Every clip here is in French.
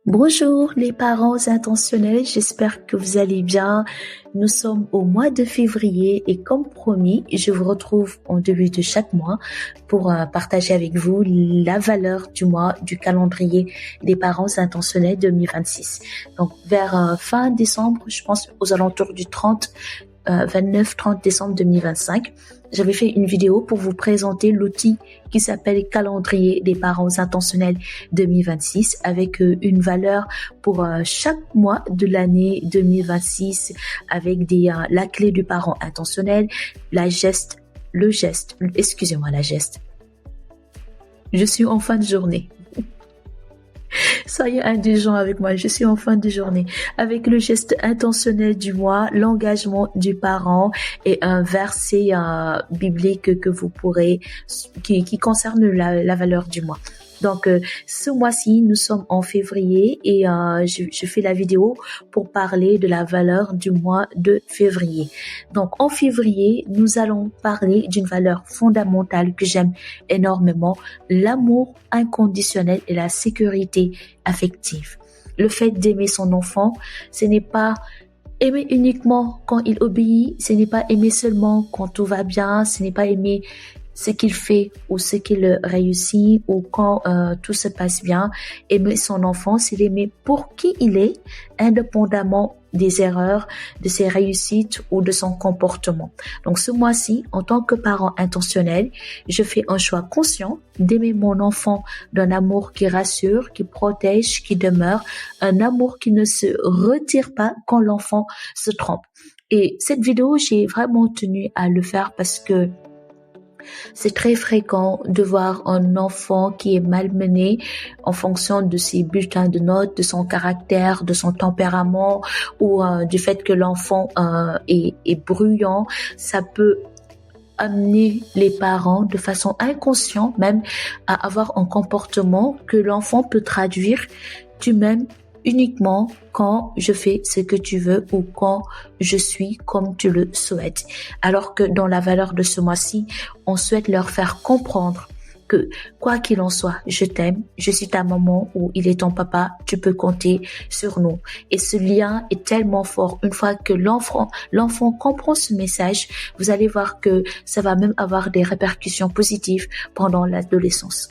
Bonjour les parents intentionnels, j'espère que vous allez bien. Nous sommes au mois de février et comme promis, je vous retrouve en début de chaque mois pour partager avec vous la valeur du mois du calendrier des parents intentionnels 2026. Donc vers fin décembre, je pense aux alentours du 29-30 décembre 2025, j'avais fait une vidéo pour vous présenter l'outil qui s'appelle Calendrier des parents intentionnels 2026 avec une valeur pour chaque mois de l'année 2026 avec la clé du parent intentionnel, la geste. Je suis en fin de journée. Soyez indulgents avec moi, je suis en fin de journée. Avec le geste intentionnel du mois, l'engagement du parent et un verset biblique que vous pourrez, qui concerne la valeur du mois. Donc, ce mois-ci, nous sommes en février et je fais la vidéo pour parler de la valeur du mois de février. Donc, en février, nous allons parler d'une valeur fondamentale que j'aime énormément, l'amour inconditionnel et la sécurité affective. Le fait d'aimer son enfant, ce n'est pas aimer uniquement quand il obéit, ce n'est pas aimer seulement quand tout va bien, ce n'est pas aimer ce qu'il fait ou ce qu'il réussit ou quand tout se passe bien. Aimer son enfant, c'est l'aimer pour qui il est, indépendamment des erreurs, de ses réussites ou de son comportement. Donc ce mois-ci, en tant que parent intentionnel, je fais un choix conscient d'aimer mon enfant d'un amour qui rassure, qui protège, qui demeure, un amour qui ne se retire pas quand l'enfant se trompe. Et cette vidéo, j'ai vraiment tenu à le faire parce que c'est très fréquent de voir un enfant qui est malmené en fonction de ses bulletins de notes, de son caractère, de son tempérament ou du fait que l'enfant est bruyant. Ça peut amener les parents de façon inconsciente même à avoir un comportement que l'enfant peut traduire: tu m'aimes uniquement quand je fais ce que tu veux ou quand je suis comme tu le souhaites. Alors que dans la valeur de ce mois-ci, on souhaite leur faire comprendre que quoi qu'il en soit, je t'aime, je suis ta maman ou il est ton papa, tu peux compter sur nous. Et ce lien est tellement fort. Une fois que l'enfant comprend ce message, vous allez voir que ça va même avoir des répercussions positives pendant l'adolescence.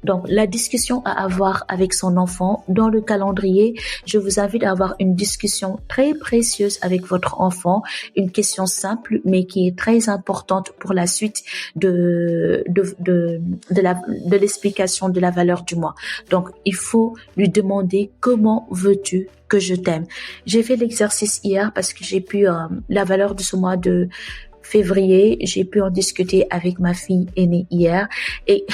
Donc, la discussion à avoir avec son enfant dans le calendrier, je vous invite à avoir une discussion très précieuse avec votre enfant, une question simple mais qui est très importante pour la suite de l'explication de la valeur du mois. Donc, il faut lui demander: comment veux-tu que je t'aime? J'ai fait l'exercice hier parce que j'ai pu la valeur de ce mois de février, j'ai pu en discuter avec ma fille aînée hier et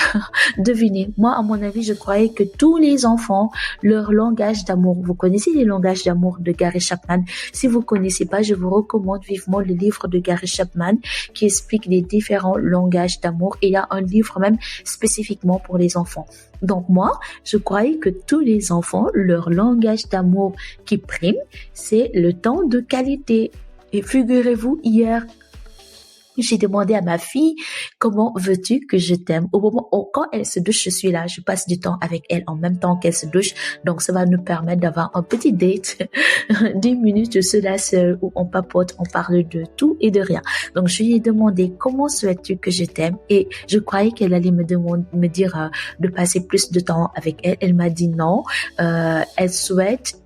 devinez, moi à mon avis, je croyais que tous les enfants, leur langage d'amour, vous connaissez les langages d'amour de Gary Chapman? Si vous connaissez pas, je vous recommande vivement le livre de Gary Chapman qui explique les différents langages d'amour et il y a un livre même spécifiquement pour les enfants. Donc moi, je croyais que tous les enfants, leur langage d'amour qui prime, c'est le temps de qualité. Et figurez-vous, hier, j'ai demandé à ma fille: comment veux-tu que je t'aime? Au moment où, quand elle se douche, je suis là, je passe du temps avec elle en même temps qu'elle se douche. Donc, ça va nous permettre d'avoir un petit date, 10 minutes de cela seul où on papote, on parle de tout et de rien. Donc, je lui ai demandé: comment souhaites-tu que je t'aime? Et je croyais qu'elle allait me dire de passer plus de temps avec elle. Elle m'a dit non. Elle souhaite,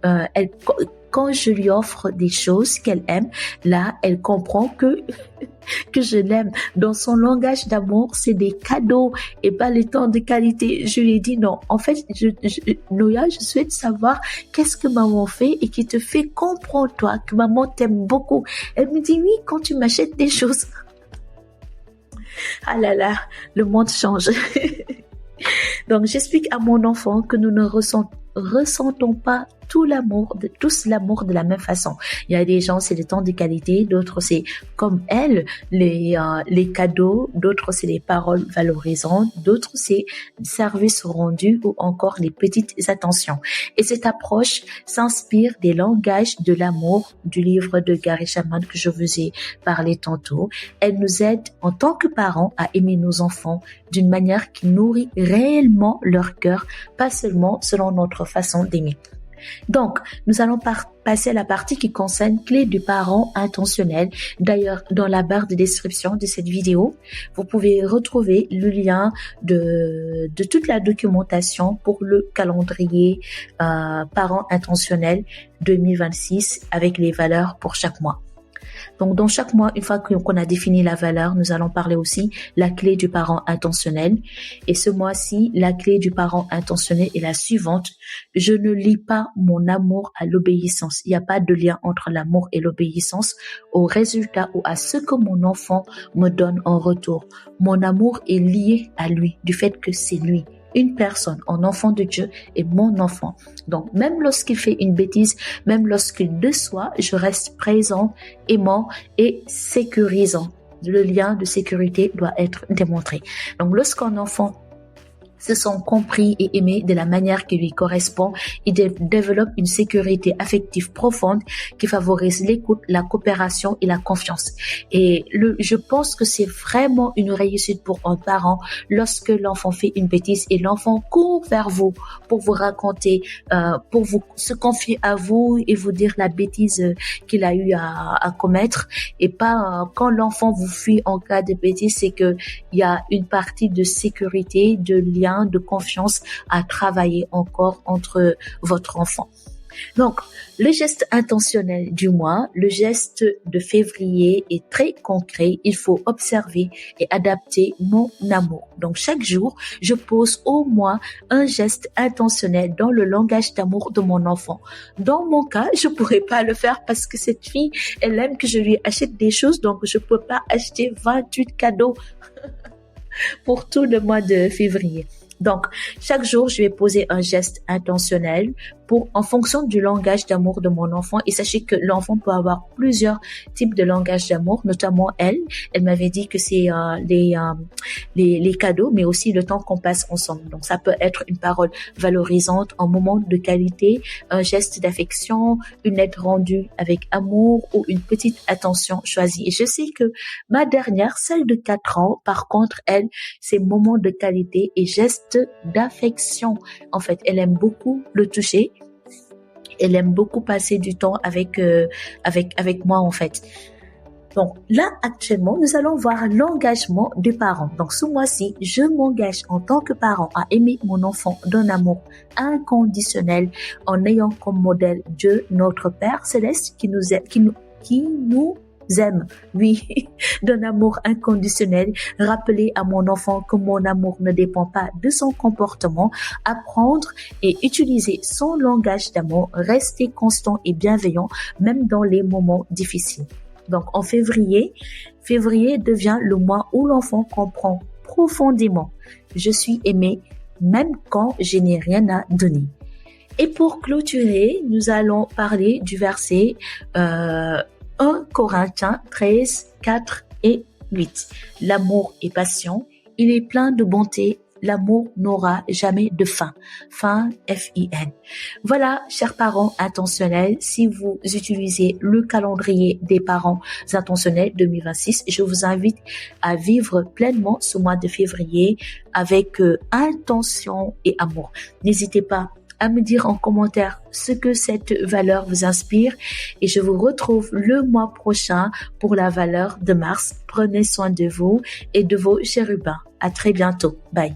quand je lui offre des choses qu'elle aime, là, elle comprend que je l'aime. Dans son langage d'amour, c'est des cadeaux et pas le temps de qualité. Je lui ai dit non. En fait, Noya, je souhaite savoir qu'est-ce que maman fait et qui te fait comprendre, toi, que maman t'aime beaucoup. Elle me dit: oui, quand tu m'achètes des choses. Ah là là, le monde change. Donc, j'explique à mon enfant que nous ne ressentons pas tous l'amour de la même façon. Il y a des gens, c'est le temps de qualité, d'autres c'est comme elle, les cadeaux, d'autres c'est les paroles valorisantes, d'autres c'est le service rendu ou encore les petites attentions. Et cette approche s'inspire des langages de l'amour du livre de Gary Chapman que je vous ai parlé tantôt. Elle nous aide en tant que parents à aimer nos enfants d'une manière qui nourrit réellement leur cœur, pas seulement selon notre façon d'aimer. Donc, nous allons passer à la partie qui concerne clé du parent intentionnel. D'ailleurs, dans la barre de description de cette vidéo, vous pouvez retrouver le lien de toute la documentation pour le calendrier parent intentionnel 2026 avec les valeurs pour chaque mois. Donc, dans chaque mois, une fois qu'on a défini la valeur, nous allons parler aussi la clé du parent intentionnel. Et ce mois-ci, la clé du parent intentionnel est la suivante. Je ne lie pas mon amour à l'obéissance. Il n'y a pas de lien entre l'amour et l'obéissance au résultat ou à ce que mon enfant me donne en retour. Mon amour est lié à lui, du fait que c'est lui. Une personne, un enfant de Dieu est mon enfant. Donc, même lorsqu'il fait une bêtise, même lorsqu'il déçoit, je reste présent, aimant et sécurisant. Le lien de sécurité doit être démontré. Donc, lorsqu'un enfant se sent compris et aimé de la manière qui lui correspond, il développe une sécurité affective profonde qui favorise l'écoute, la coopération et la confiance. Et je pense que c'est vraiment une réussite pour un parent lorsque l'enfant fait une bêtise et l'enfant court vers vous pour vous raconter, pour vous se confier à vous et vous dire la bêtise qu'il a eu à commettre, et pas quand l'enfant vous fuit en cas de bêtise, c'est que il y a une partie de sécurité, de lien, de confiance à travailler encore entre votre enfant. Donc, le geste intentionnel du mois, le geste de février est très concret. Il faut observer et adapter mon amour. Donc, chaque jour, je pose au moins un geste intentionnel dans le langage d'amour de mon enfant. Dans mon cas, je pourrais pas le faire parce que cette fille, elle aime que je lui achète des choses, donc je peux pas acheter 28 cadeaux pour tout le mois de février. Donc, chaque jour, je vais poser un geste intentionnel en fonction du langage d'amour de mon enfant. Et sachez que l'enfant peut avoir plusieurs types de langage d'amour, notamment elle. Elle m'avait dit que c'est les cadeaux, mais aussi le temps qu'on passe ensemble. Donc, ça peut être une parole valorisante, un moment de qualité, un geste d'affection, une aide rendue avec amour ou une petite attention choisie. Et je sais que ma dernière, celle de 4 ans, par contre, elle, c'est moment de qualité et geste d'affection. En fait, elle aime beaucoup le toucher. Elle aime beaucoup passer du temps avec moi, en fait. Donc là, actuellement, nous allons voir l'engagement des parents. Donc ce mois-ci, je m'engage en tant que parent à aimer mon enfant d'un amour inconditionnel en ayant comme modèle Dieu, notre Père Céleste, qui nous aime, oui, d'un amour inconditionnel. Rappeler à mon enfant que mon amour ne dépend pas de son comportement, apprendre et utiliser son langage d'amour, rester constant et bienveillant, même dans les moments difficiles. Donc, en février devient le mois où l'enfant comprend profondément: je suis aimé même quand je n'ai rien à donner. Et pour clôturer, nous allons parler du verset 1 Corinthiens 13, 4 et 8. L'amour est patient, il est plein de bonté, l'amour n'aura jamais de fin. Fin, F-I-N. Voilà, chers parents intentionnels, si vous utilisez le calendrier des parents intentionnels 2026, je vous invite à vivre pleinement ce mois de février avec intention et amour. N'hésitez pas à me dire en commentaire ce que cette valeur vous inspire et je vous retrouve le mois prochain pour la valeur de mars. Prenez soin de vous et de vos chérubins. À très bientôt. Bye.